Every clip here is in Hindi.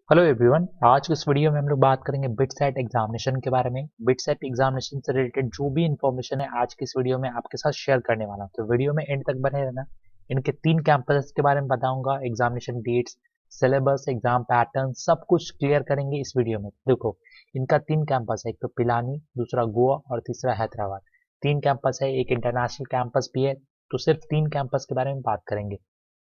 Hello everyone. आज के इस वीडियो में हम लोग बात करेंगे बिटसेट एग्जामिनेशन के बारे में। बिटसेट एग्जामिनेशन से रिलेटेड जो भी इंफॉर्मेशन है आज की इस वीडियो में आपके साथ शेयर करने वाला हूं, तो वीडियो में एंड तक बने रहना। इनके 3 कैंपस के बारे में बताऊंगा, examination dates, syllabus, exam pattern, सब कुछ क्लियर करेंगे इस वीडियो में। देखो, इनका 3 कैंपस है, एक तो पिलानी, दूसरा गोवा और तीसरा हैदराबाद। 3 कैंपस है, एक इंटरनेशनल कैंपस भी है। तो सिर्फ 3 कैंपस के बारे में बात करेंगे।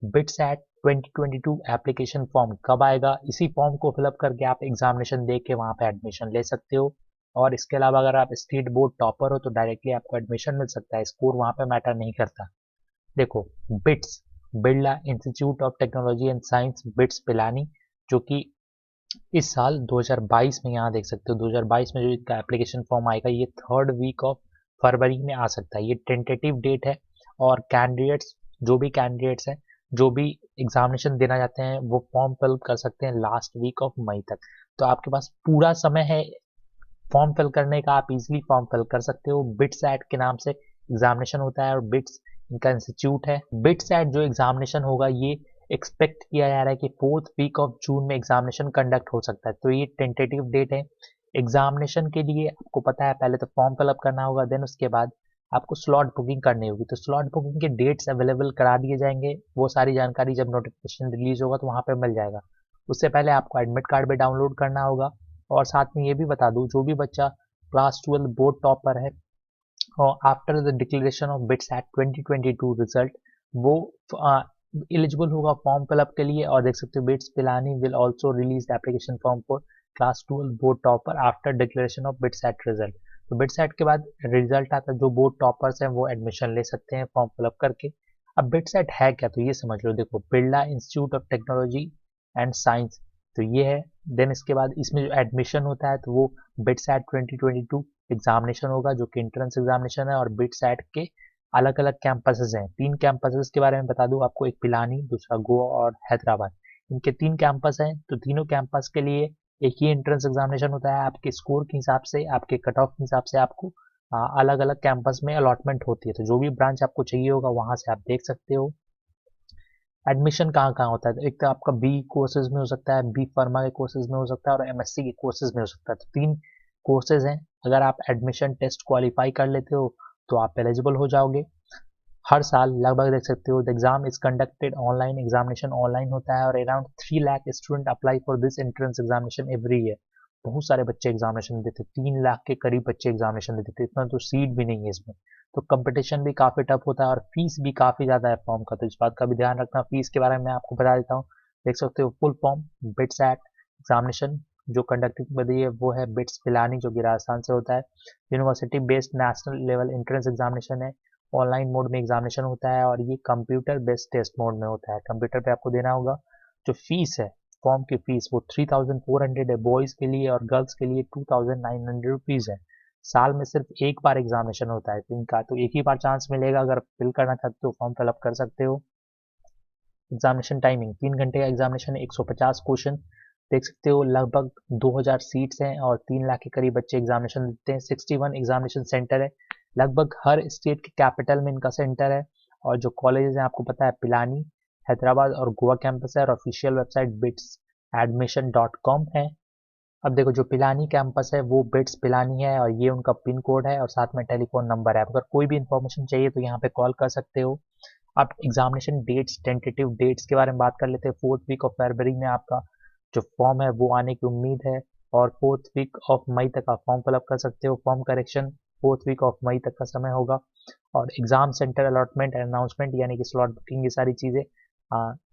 बिटसैट 2022 एप्लीकेशन फॉर्म कब आएगा, इसी फॉर्म को फिलअप करके आप एग्जामिनेशन दे के वहाँ पे एडमिशन ले सकते हो। और इसके अलावा अगर आप स्टेट बोर्ड टॉपर हो तो डायरेक्टली आपको एडमिशन मिल सकता है, स्कोर वहाँ पे मैटर नहीं करता। देखो, bits, Birla institute of technology and science bits Pilani, जो कि इस साल 2022 में, यहाँ देख सकते हो 2022 में जो इसका एप्लीकेशन फॉर्म आएगा ये 3rd वीक ऑफ फरवरी में आ सकता है। ये टेंटेटिव डेट है। और कैंडिडेट्स, जो भी कैंडिडेट्स हैं, जो भी एग्जामिनेशन देना चाहते हैं वो फॉर्म फिल कर सकते हैं लास्ट वीक ऑफ मई तक। तो आपके पास पूरा समय है फॉर्म फिल करने का, आप इजीली फॉर्म फिल कर सकते हो। बिट्स एट के नाम से एग्जामिनेशन होता है और बिट्स इनका इंस्टीट्यूट है। बिट्स एट जो एग्जामिनेशन होगा ये एक्सपेक्ट किया जा रहा है कि 4th वीक ऑफ जून में एग्जामिनेशन कंडक्ट हो सकता है। तो ये टेंटेटिव डेट है एग्जामिनेशन के लिए। आपको पता है पहले तो फॉर्म फिलअप करना होगा, देन उसके बाद आपको स्लॉट बुकिंग करनी होगी। तो स्लॉट बुकिंग के डेट्स अवेलेबल करा दिए जाएंगे, वो सारी जानकारी जब नोटिफिकेशन रिलीज होगा तो वहाँ पे मिल जाएगा। उससे पहले आपको एडमिट कार्ड भी डाउनलोड करना होगा। और साथ में ये भी बता दूं, जो भी बच्चा क्लास 12 बोर्ड टॉपर है और after the declaration of BITSAT 2022 result, वो एलिजिबल होगा फॉर्म फिलअप के लिए। और देख सकते हो BITS Pilani will also release the application form for class 12 board topper after declaration of BITSAT result. तो बिट्स एट के बाद रिजल्ट आता है, जो बोर्ड टॉपर्स हैं वो एडमिशन ले सकते हैं फॉर्म फिलअप करके। अब बिट्स एट है क्या, तो ये समझ लो। देखो, Birla institute of technology and science, तो ये है। देन इसके बाद इसमें जो एडमिशन होता है तो वो बिटसैट 2022 एग्जामिनेशन होगा, जो कि एंट्रेंस एग्जामिनेशन है। और बिटसैट के अलग अलग कैंपसेस हैं, 3 कैंपसेस के बारे में बता दूं आपको, एक पिलानी, दूसरा गोवा और हैदराबाद। इनके 3 कैंपस हैं, तो तीनों कैंपस के लिए एक ही एंट्रेंस एग्जामिनेशन होता है। आपके स्कोर के हिसाब से, आपके कट ऑफ के हिसाब से आपको अलग अलग कैंपस में अलॉटमेंट होती है। तो जो भी ब्रांच आपको चाहिए होगा वहां से आप देख सकते हो। एडमिशन कहाँ कहाँ होता है, तो एक तो आपका बी कोर्सेज में हो सकता है, बी फार्मा के कोर्सेज में हो सकता है और एमएससी के कोर्सेज में हो सकता है। तो 3 कोर्सेज हैं। अगर आप एडमिशन टेस्ट क्वालिफाई कर लेते हो तो आप एलिजिबल हो जाओगे। हर साल लगभग देख सकते हो the exam is conducted online, examination online होता है। और around 3 lakh student apply for this entrance examination every year. बहुत सारे बच्चे एग्जामिनेशन देते, 3 लाख के करीब बच्चे एग्जामिनेशन देते थे। इतना तो सीट भी नहीं है इसमें। तो कंपटीशन भी काफी टफ होता है और फीस भी काफी ज्यादा है फॉर्म का, तो इस बात का भी ध्यान रखना। फीस के बारे में मैं आपको बता देता हूँ। देख सकते हो full form BITSAT examination जो कंडक्ट की है वो है बिट्स पिलानी, जो कि राजस्थान से होता है। University based national level entrance examination है। ऑनलाइन मोड में एग्जामिनेशन होता है और ये कंप्यूटर बेस्ड टेस्ट मोड में होता है। कंप्यूटर पे आपको देना होगा। जो फीस है, फॉर्म की फीस, वो 3400 है बॉयज के लिए और गर्ल्स के लिए 2900 रुपीज है। साल में सिर्फ एक बार एग्जामिनेशन होता है इनका, तो एक ही बार चांस मिलेगा। अगर फिल करना चाहते हो फॉर्म फिलअप कर सकते हो। एग्जामिनेशन टाइमिंग 3 घंटे का एग्जामिनेशन है, 150 क्वेश्चन। देख सकते हो लगभग 2000 सीट्स हैं और 3 लाख के करीब बच्चे एग्जामिनेशन देते हैं। 61 एग्जामिनेशन सेंटर है, लगभग हर स्टेट के कैपिटल में इनका सेंटर है। और जो कॉलेजेस हैं आपको पता है, पिलानी, हैदराबाद और गोवा कैंपस है। और official website bits admission .com है। अब देखो, जो पिलानी कैंपस है वो बिट्स पिलानी है और ये उनका पिन कोड है और साथ में टेलीफोन नंबर है। अगर कोई भी इंफॉर्मेशन चाहिए तो यहाँ पे कॉल कर सकते हो। आप एग्जामिनेशन डेट्स, टेंटेटिव डेट्स के बारे में बात कर लेते हैं। 4th वीक ऑफ फरवरी में आपका जो फॉर्म है वो आने की उम्मीद है। और 4th वीक ऑफ मई तक आप फॉर्म फिलअप कर सकते हो। Form correction 4th week of मई तक का समय होगा। और एग्जाम सेंटर अलॉटमेंट अनाउंसमेंट यानी कि स्लॉट बुकिंग, ये सारी चीज़ें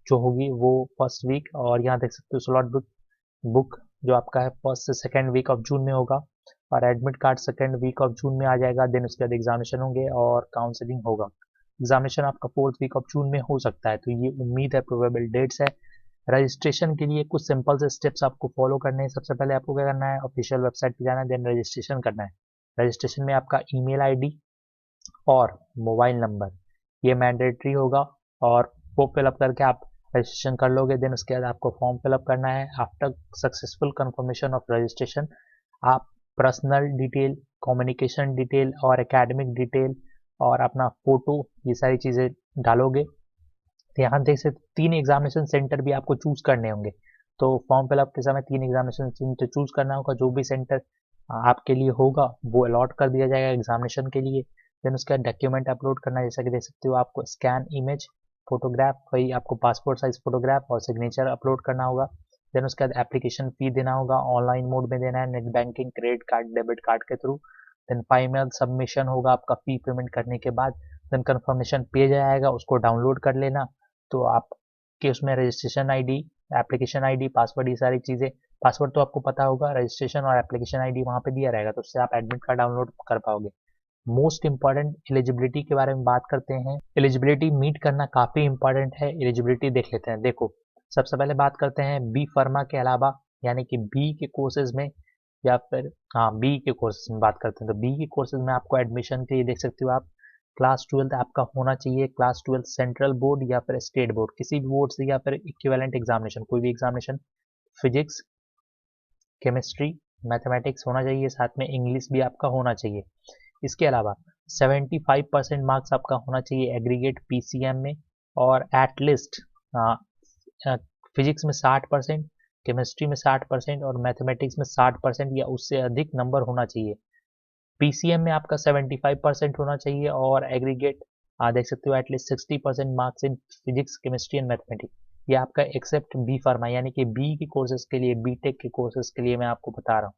जो होगी वो 1st वीक, और यहाँ देख सकते हो स्लॉट बुक बुक जो आपका है 1st से 2nd वीक ऑफ जून में होगा। और admit card 2nd week of June में आ जाएगा। देन उसके बाद एग्जामिनेशन होंगे और काउंसलिंग होगा। एग्जामिनेशन आपका 4th वीक ऑफ जून में हो सकता है, तो ये उम्मीद है, प्रोबेबल डेट्स है। रजिस्ट्रेशन के लिए कुछ सिंपल से स्टेप्स आपको फॉलो करने हैं। सबसे पहले आपको क्या करना है, ऑफिशियल वेबसाइट पे जाना है, देन रजिस्ट्रेशन करना है। रजिस्ट्रेशन में आपका ईमेल आईडी और मोबाइल नंबर ये मैंडेटरी होगा। और वो फिलअप करके आप रजिस्ट्रेशन कर लोगे। देन उसके बाद आपको फॉर्म फिलअप करना है। After successful confirmation of registration, आप पर्सनल डिटेल, कम्युनिकेशन डिटेल और एकेडमिक डिटेल और अपना फोटो, ये सारी चीज़ें डालोगे। तो यहाँ देख सकते 3 एग्जामिनेशन सेंटर भी आपको चूज करने होंगे। तो फॉर्म फिलअप के समय 3 एग्जामिनेशन सेंटर चूज करना होगा, जो भी सेंटर आपके लिए होगा वो अलॉट कर दिया जाएगा एग्जामिनेशन के लिए। देन उसके बाद डॉक्यूमेंट अपलोड करना, जैसा कि देख सकते हो आपको स्कैन इमेज, फोटोग्राफ, वही आपको पासपोर्ट साइज फोटोग्राफ और सिग्नेचर अपलोड करना होगा। देन उसके बाद एप्लीकेशन फी देना होगा, ऑनलाइन मोड में देना है, net banking, credit card, debit card के थ्रू। देन फाइनल सबमिशन होगा आपका फी पेमेंट करने के बाद। देन कंफर्मेशन पेज आएगा, उसको डाउनलोड कर लेना। तो आपके उसमें registration ID, application ID, password, ये सारी चीज़ें, पासवर्ड तो आपको पता होगा, रजिस्ट्रेशन और एप्लीकेशन आईडी वहाँ पे दिया रहेगा, तो उससे आप एडमिट कार्ड डाउनलोड कर पाओगे। मोस्ट इंपॉर्टेंट एलिजिबिलिटी के बारे में बात करते हैं। एलिजिबिलिटी मीट करना काफ़ी इंपॉर्टेंट है। एलिजिबिलिटी देख लेते हैं। देखो, सबसे पहले बात करते हैं बी फार्मा के अलावा, यानी कि बी के कोर्सेज में, या फिर हाँ बी के कोर्सेज में बात करते हैं। तो बी के कोर्सेज में आपको एडमिशन के लिए देख सकते हो आप, क्लास 12 आपका होना चाहिए, क्लास 12 सेंट्रल बोर्ड या फिर स्टेट बोर्ड, किसी भी बोर्ड से, या फिर इक्विवेलेंट एग्जामिनेशन, कोई भी एग्जामिनेशन, फिजिक्स, केमिस्ट्री, मैथमेटिक्स होना चाहिए, साथ में इंग्लिश भी आपका होना चाहिए। इसके अलावा 75% मार्क्स आपका होना चाहिए एग्रीगेट पीसीएम में, और एटलीस्ट फिजिक्स में 60%, केमिस्ट्री में 60% और मैथमेटिक्स में 60% या उससे अधिक नंबर होना चाहिए। पीसीएम में आपका 75% होना चाहिए, और एग्रीगेट देख सकते हो at least 60% marks in physics, chemistry and mathematics. ये आपका एक्सेप्ट बी फार्मा, यानी कि बी के कोर्सेज के लिए, बीटेक के कोर्सेज के लिए मैं आपको बता रहा हूँ।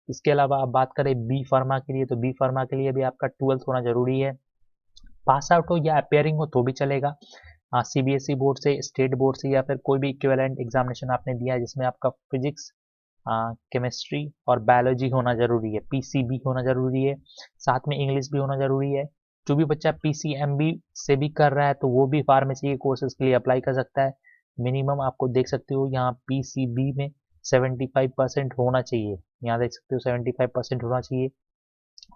इसके अलावा अब बात करें बी फार्मा के लिए, तो बी फार्मा के लिए भी आपका 12th होना जरूरी है। पास आउट हो या अपेयरिंग हो तो भी चलेगा, सीबीएसई बोर्ड से, स्टेट बोर्ड से, या फिर कोई भी इक्विवेलेंट एग्जामिनेशन आपने दिया है जिसमें आपका फिजिक्स, केमिस्ट्री और बायोलॉजी होना जरूरी है, पीसीबी होना जरूरी है, साथ में इंग्लिश भी होना जरूरी है। जो भी बच्चा पीसीएमबी से भी कर रहा है तो वो भी फार्मेसी के कोर्सेज के लिए अप्लाई कर सकता है। मिनिमम आपको देख सकते हो यहाँ पीसीबी में 75% होना चाहिए, यहाँ देख सकते हो 75% होना चाहिए।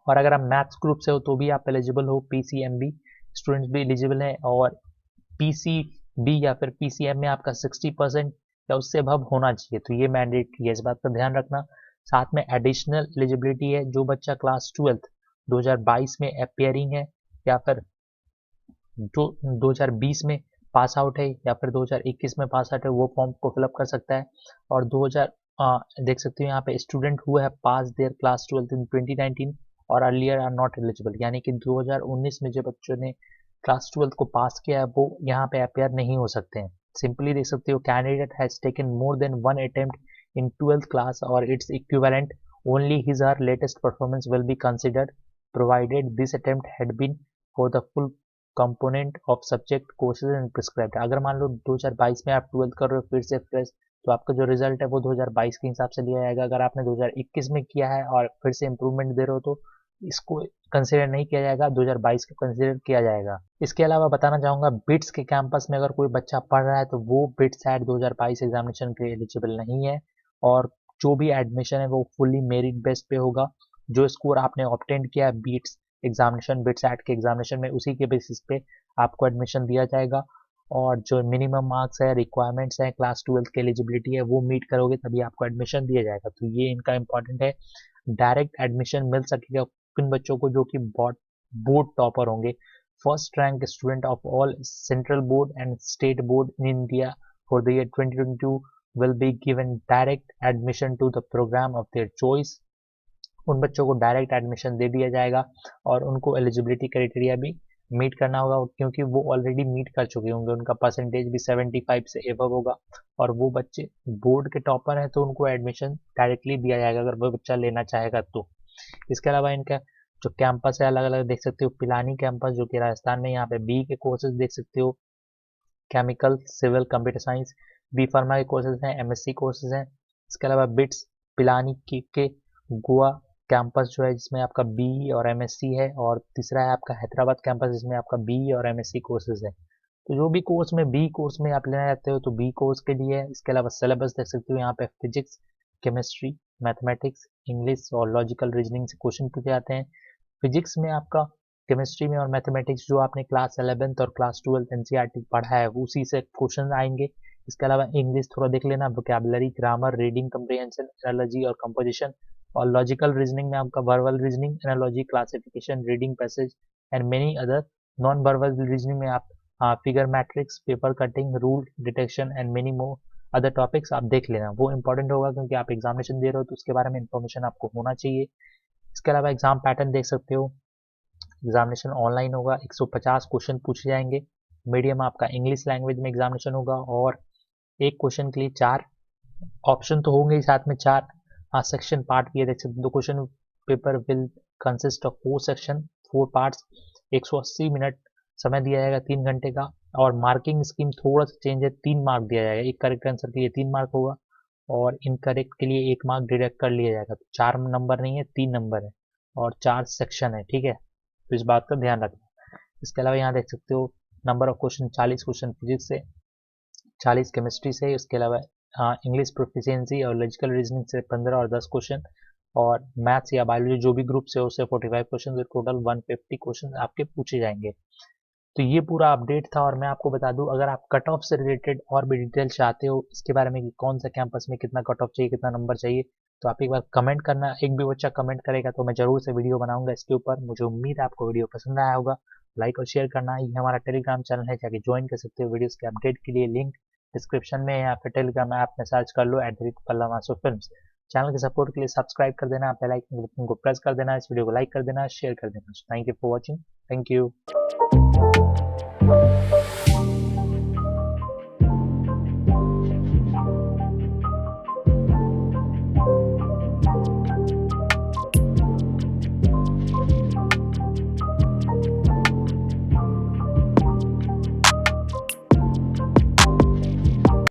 और अगर आप मैथ्स ग्रुप से हो तो भी आप एलिजिबल हो, पीसीएमबी स्टूडेंट्स भी एलिजिबल हैं। और पीसीबी या फिर पीसीएम में आपका 60% या उससे अब होना चाहिए, तो ये मैंडेटरी है, इस बात का ध्यान रखना। साथ में एडिशनल एलिजिबिलिटी है, जो बच्चा क्लास 12 2022 में अपेयरिंग है, या फिर जो 2020 में पास आउट है, या फिर 2021 में पास आउट है, वो फॉर्म को फिलअप कर सकता है। और 2000 देख सकते हो यहाँ पे स्टूडेंट हुआ है पास देयर क्लास 12 इन 2019 और अर्लियर आर नॉट एलिजिबल, यानी कि 2019 में जो बच्चों ने क्लास 12 को पास किया है वो यहाँ पे अपेयर नहीं हो सकते हैं। सिंपली देख सकते हो candidate has taken more than one attempt in 12th class और it's equivalent, only his or latest performance will be considered provided this attempt had been for the full component of subject courses and prescribed. अगर मान लो 2022 में आप 12th कर रहे हो फिर से फ्रेश, तो आपका जो रिजल्ट है वो 2022 के हिसाब से लिया जाएगा। अगर आपने 2021 में किया है और फिर से इम्प्रूवमेंट दे रहे हो तो इसको कंसिडर नहीं किया जाएगा, 2022 को कंसिडर किया जाएगा। इसके अलावा बताना चाहूँगा बिट्स के कैंपस में अगर कोई बच्चा पढ़ रहा है तो वो बिट्स एट 2022 एग्जामिनेशन के लिए एलिजिबल नहीं है, और जो भी एडमिशन है वो फुल्ली मेरिट बेस पे होगा। जो स्कोर आपने ऑब्टेन किया है बीट्स एग्जामिनेशन, बिट्स एट के एग्जामिनेशन में, उसी के बेसिस पे आपको एडमिशन दिया जाएगा। और जो मिनिमम मार्क्स है, रिक्वायरमेंट्स है, क्लास 12 की एलिजिबिलिटी है, वो मीट करोगे तभी आपको एडमिशन दिया जाएगा। तो ये इनका इंपॉर्टेंट है। डायरेक्ट एडमिशन मिल सकेगा किन बच्चों को, जो कि बोर्ड टॉपर होंगे, first rank student of all central board and state board in India for the year 2022 will be given direct admission to the programme of their choice. उन बच्चों को डायरेक्ट एडमिशन दे दिया जाएगा, और उनको एलिजिबिलिटी क्राइटेरिया भी मीट करना होगा, क्योंकि वो ऑलरेडी मीट कर चुके होंगे, उनका परसेंटेज भी 75 से एबव होगा, और वो बच्चे बोर्ड के टॉपर हैं तो उनको एडमिशन डायरेक्टली दिया जाएगा अगर वो बच्चा लेना चाहेगा तो। इसके अलावा इनका जो कैंपस है अलग अलग देख सकते हो, पिलानी कैंपस जो कि राजस्थान में, यहाँ पे बी के कोर्सेज देख सकते हो, chemical, civil, computer science, B pharma के कोर्सेज हैं, एमएससी कोर्सेज हैं। इसके अलावा बिट्स पिलानी के गोवा कैंपस जो है जिसमें आपका बी और एमएससी है, और तीसरा है आपका हैदराबाद कैंपस जिसमें आपका बी और एमएससी कोर्सेज है। तो जो भी कोर्स में बी कोर्स में आप लेना चाहते हो तो बी कोर्स के लिए है। इसके अलावा सिलेबस देख सकते हो यहाँ पे, फिजिक्स, केमिस्ट्री, मैथमेटिक्स, इंग्लिश और लॉजिकल रीजनिंग से क्वेश्चन पूछे जाते हैं। फिजिक्स में आपका, केमिस्ट्री में और मैथमेटिक्स जो आपने क्लास 11th और क्लास 12th एनसीईआरटी पढ़ा है उसी से क्वेश्चन आएंगे। इसके अलावा इंग्लिश थोड़ा देख लेना, वोकैबुलरी, ग्रामर, रीडिंग कम्प्रिहेंशन, एनालॉजी और कंपोजिशन। और लॉजिकल रीजनिंग में आपका verbal reasoning, analogy, classification, reading passage and many other. Non verbal reasoning में आप figure matrix, paper cutting, rule detection and many more other topics आप देख लेना, वो इंपॉर्टेंट होगा क्योंकि आप एग्जामिनेशन दे रहे हो तो उसके बारे में इंफॉर्मेशन आपको होना चाहिए। इसके अलावा एग्जाम पैटर्न देख सकते हो, एग्जामिनेशन ऑनलाइन होगा, 150 क्वेश्चन पूछे जाएंगे, मीडियम आपका इंग्लिश लैंग्वेज में एग्जामिनेशन होगा, और एक क्वेश्चन के लिए 4 ऑप्शन तो होंगे ही, साथ में 4 सेक्शन पार्ट भी है, देख सकते हो। Question paper will consist of 4 section 4 parts, 180 minute समय दिया जाएगा 3 घंटे का, और मार्किंग स्कीम थोड़ा सा चेंज है, 3 मार्क दिया जाएगा, एक करेक्ट आंसर के लिए 3 मार्क होगा और इनकरेक्ट के लिए 1 मार्क डिडक्ट कर लिया जाएगा। तो 4 नंबर नहीं है, 3 नंबर है और 4 सेक्शन है, ठीक है, तो इस बात का ध्यान रखना। इसके अलावा यहाँ देख सकते हो number of question 40 question physics से, 40 केमिस्ट्री से, उसके अलावा इंग्लिश प्रोफिशिएंसी और लॉजिकल रीजनिंग से 15 और 10 क्वेश्चन, और मैथ्स या बायोलॉजी जो भी ग्रुप से उससे 45 क्वेश्चन, टोटल 150 क्वेश्चन आपके पूछे जाएंगे। तो ये पूरा अपडेट था, और मैं आपको बता दूं अगर आप कट ऑफ से रिलेटेड और भी डिटेल चाहते हो इसके बारे में कि कौन सा कैंपस में कितना कट ऑफ चाहिए, कितना नंबर चाहिए, तो आप एक बार कमेंट करना, एक भी बच्चा कमेंट करेगा तो मैं जरूर से वीडियो बनाऊंगा इसके ऊपर। मुझे उम्मीद है आपको वीडियो पसंद आया होगा। लाइक और शेयर करना। ये हमारा टेलीग्राम चैनल है, जाके ज्वाइन कर सकते हो। वीडियोस के अपडेट के लिए लिंक डिस्क्रिप्शन में है, या फिर टेलीग्राम ऐप में सर्च कर लो @पल्लव चैनल के सपोर्ट के लिए सब्सक्राइब कर देना, बेल आइकन को प्रेस कर देना, इस वीडियो को लाइक कर देना, शेयर कर देना। Thank you for watching. Thank you.